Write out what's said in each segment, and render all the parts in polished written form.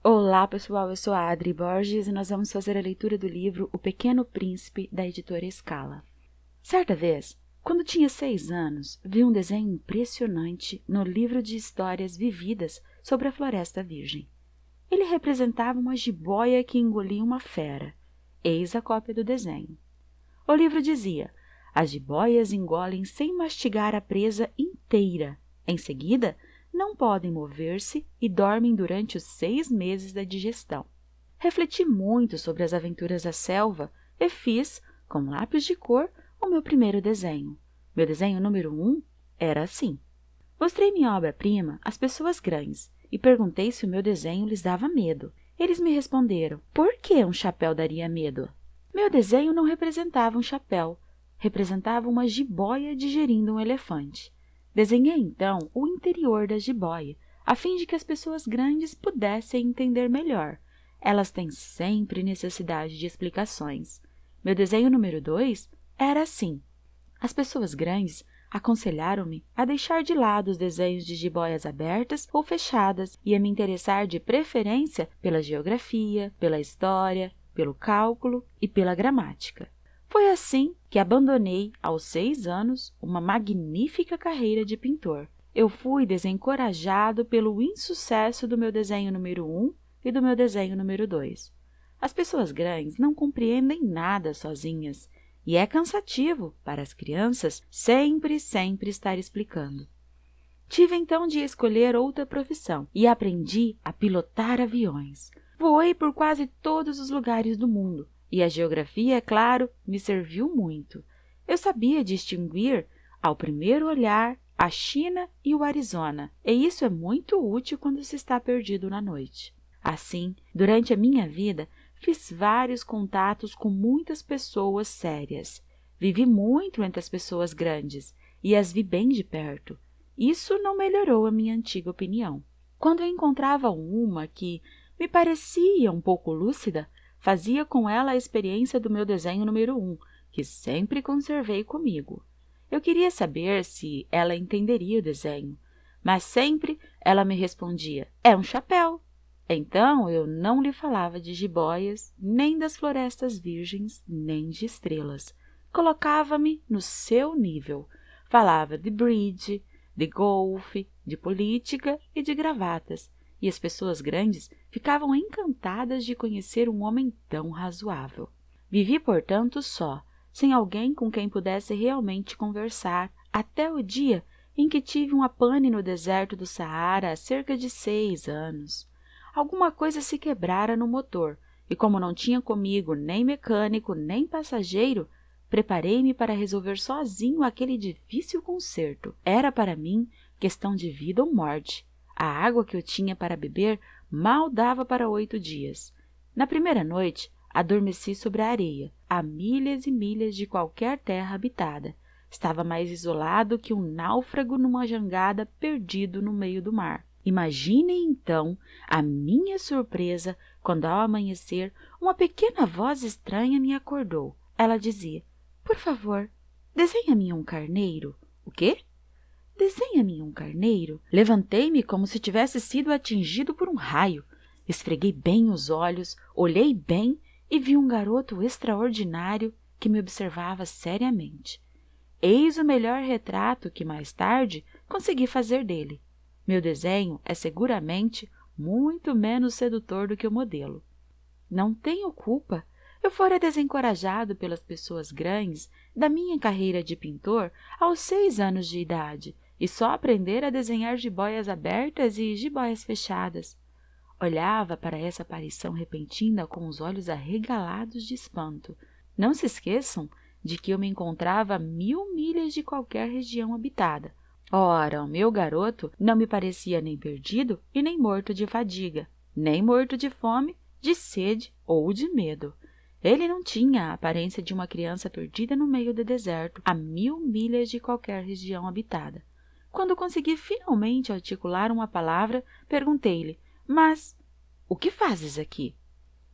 Olá pessoal, eu sou a Adri Borges e nós vamos fazer a leitura do livro O Pequeno Príncipe, da editora Scala. Certa vez, quando tinha 6 anos, vi um desenho impressionante no livro de histórias vividas sobre a Floresta Virgem. Ele representava uma jiboia que engolia uma fera. Eis a cópia do desenho. O livro dizia: as jiboias engolem sem mastigar a presa inteira. Em seguida, não podem mover-se e dormem durante os 6 meses da digestão. Refleti muito sobre as aventuras da selva e fiz, com lápis de cor, o meu primeiro desenho. Meu desenho número 1 era assim. Mostrei minha obra-prima às pessoas grandes e perguntei se o meu desenho lhes dava medo. Eles me responderam: por que um chapéu daria medo? Meu desenho não representava um chapéu, representava uma jiboia digerindo um elefante. Desenhei então o interior da jiboia, a fim de que as pessoas grandes pudessem entender melhor. Elas têm sempre necessidade de explicações. Meu desenho número 2 era assim. As pessoas grandes aconselharam-me a deixar de lado os desenhos de jiboias abertas ou fechadas e a me interessar de preferência pela geografia, pela história, pelo cálculo e pela gramática. Foi assim que abandonei, aos 6 anos, uma magnífica carreira de pintor. Eu fui desencorajado pelo insucesso do meu desenho número 1 e do meu desenho número 2. As pessoas grandes não compreendem nada sozinhas, e é cansativo para as crianças sempre estar explicando. Tive então de escolher outra profissão e aprendi a pilotar aviões. Voei por quase todos os lugares do mundo. E a geografia, é claro, me serviu muito. Eu sabia distinguir, ao primeiro olhar, a China e o Arizona, e isso é muito útil quando se está perdido na noite. Assim, durante a minha vida, fiz vários contatos com muitas pessoas sérias. Vivi muito entre as pessoas grandes e as vi bem de perto. Isso não melhorou a minha antiga opinião. Quando eu encontrava uma que me parecia um pouco lúcida, fazia com ela a experiência do meu desenho número 1, que sempre conservei comigo. Eu queria saber se ela entenderia o desenho, mas sempre ela me respondia: é um chapéu. Então eu não lhe falava de jiboias, nem das florestas virgens, nem de estrelas. Colocava-me no seu nível. Falava de bridge, de golfe, de política e de gravatas. E as pessoas grandes ficavam encantadas de conhecer um homem tão razoável. Vivi, portanto, só, sem alguém com quem pudesse realmente conversar, até o dia em que tive uma pane no deserto do Saara há cerca de 6 anos. Alguma coisa se quebrara no motor, e como não tinha comigo nem mecânico nem passageiro, preparei-me para resolver sozinho aquele difícil conserto. Era para mim questão de vida ou morte. A água que eu tinha para beber mal dava para 8 dias. Na primeira noite, adormeci sobre a areia, a milhas e milhas de qualquer terra habitada. Estava mais isolado que um náufrago numa jangada perdido no meio do mar. Imaginem, então, a minha surpresa quando, ao amanhecer, uma pequena voz estranha me acordou. Ela dizia: por favor, desenha-me um carneiro. O quê? Desenha-me um carneiro? Levantei-me como se tivesse sido atingido por um raio. Esfreguei bem os olhos, olhei bem e vi um garoto extraordinário que me observava seriamente. Eis o melhor retrato que mais tarde consegui fazer dele. Meu desenho é seguramente muito menos sedutor do que o modelo. Não tenho culpa. Eu fora desencorajado pelas pessoas grandes da minha carreira de pintor aos 6 anos de idade e só aprender a desenhar jiboias abertas e jiboias fechadas. Olhava para essa aparição repentina com os olhos arregalados de espanto. Não se esqueçam de que eu me encontrava a 1000 milhas de qualquer região habitada. Ora, o meu garoto não me parecia nem perdido e nem morto de fadiga, nem morto de fome, de sede ou de medo. Ele não tinha a aparência de uma criança perdida no meio do deserto, a 1000 milhas de qualquer região habitada. Quando consegui finalmente articular uma palavra, perguntei-lhe: mas o que fazes aqui?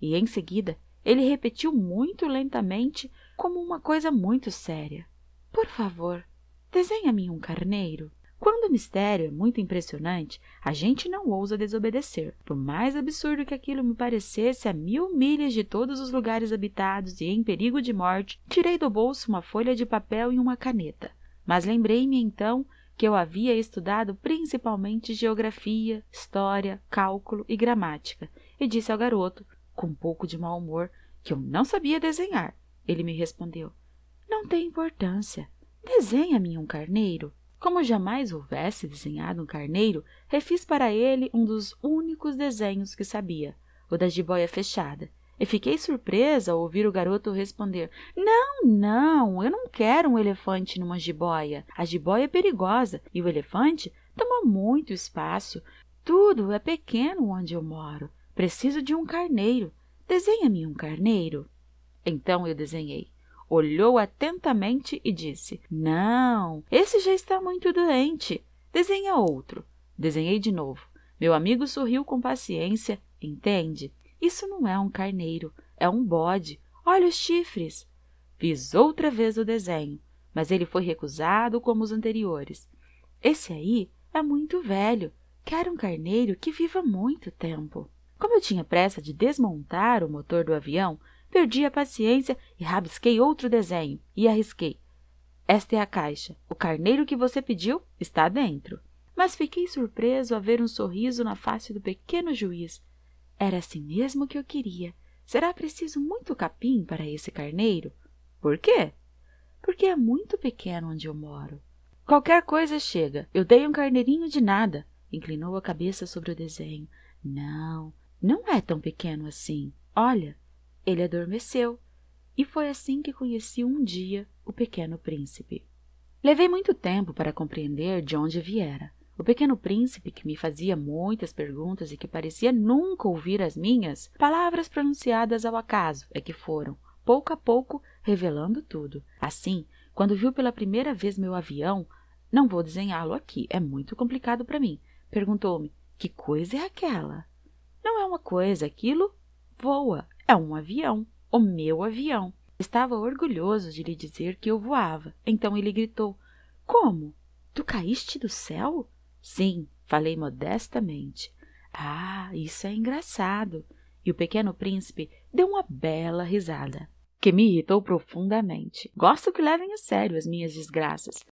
E em seguida ele repetiu muito lentamente, como uma coisa muito séria: por favor, desenha-me um carneiro. Quando mistério é muito impressionante, a gente não ousa desobedecer. Por mais absurdo que aquilo me parecesse, a 1000 milhas de todos os lugares habitados e em perigo de morte, tirei do bolso uma folha de papel e uma caneta. Mas lembrei-me então que eu havia estudado principalmente geografia, história, cálculo e gramática, e disse ao garoto, com um pouco de mau humor, que eu não sabia desenhar. Ele me respondeu: não tem importância. Desenha-me um carneiro. Como jamais houvesse desenhado um carneiro, refiz para ele um dos únicos desenhos que sabia, o da jiboia fechada, e fiquei surpresa ao ouvir o garoto responder: não, eu não quero um elefante numa jiboia. A jiboia é perigosa e o elefante toma muito espaço. Tudo é pequeno onde eu moro. Preciso de um carneiro. Desenha-me um carneiro. Então eu desenhei. Olhou atentamente e disse: não, esse já está muito doente. Desenha outro. Desenhei de novo. Meu amigo sorriu com paciência. Entende? Isso não é um carneiro, é um bode. Olha os chifres. Fiz outra vez o desenho, mas ele foi recusado como os anteriores. Esse aí é muito velho. Quero um carneiro que viva muito tempo. Como eu tinha pressa de desmontar o motor do avião, perdi a paciência e rabisquei outro desenho e arrisquei: esta é a caixa. O carneiro que você pediu está dentro. Mas fiquei surpreso a ver um sorriso na face do pequeno juiz. Era assim mesmo que eu queria. Será preciso muito capim para esse carneiro? Por quê? Porque é muito pequeno onde eu moro. Qualquer coisa chega. Eu dei um carneirinho de nada. Inclinou a cabeça sobre o desenho. Não é tão pequeno assim. Olha, ele adormeceu. E foi assim que conheci um dia o Pequeno Príncipe. Levei muito tempo para compreender de onde viera. O Pequeno Príncipe, que me fazia muitas perguntas e que parecia nunca ouvir as minhas, palavras pronunciadas ao acaso é que foram, pouco a pouco, revelando tudo. Assim, quando viu pela primeira vez meu avião, não vou desenhá-lo aqui, é muito complicado para mim, perguntou-me: que coisa é aquela? Não é uma coisa, aquilo voa, é um avião, o meu avião. Estava orgulhoso de lhe dizer que eu voava, então ele gritou: como? Tu caíste do céu? Sim, falei modestamente. Ah, isso é engraçado. E o Pequeno Príncipe deu uma bela risada, que me irritou profundamente. Gosto que levem a sério as minhas desgraças.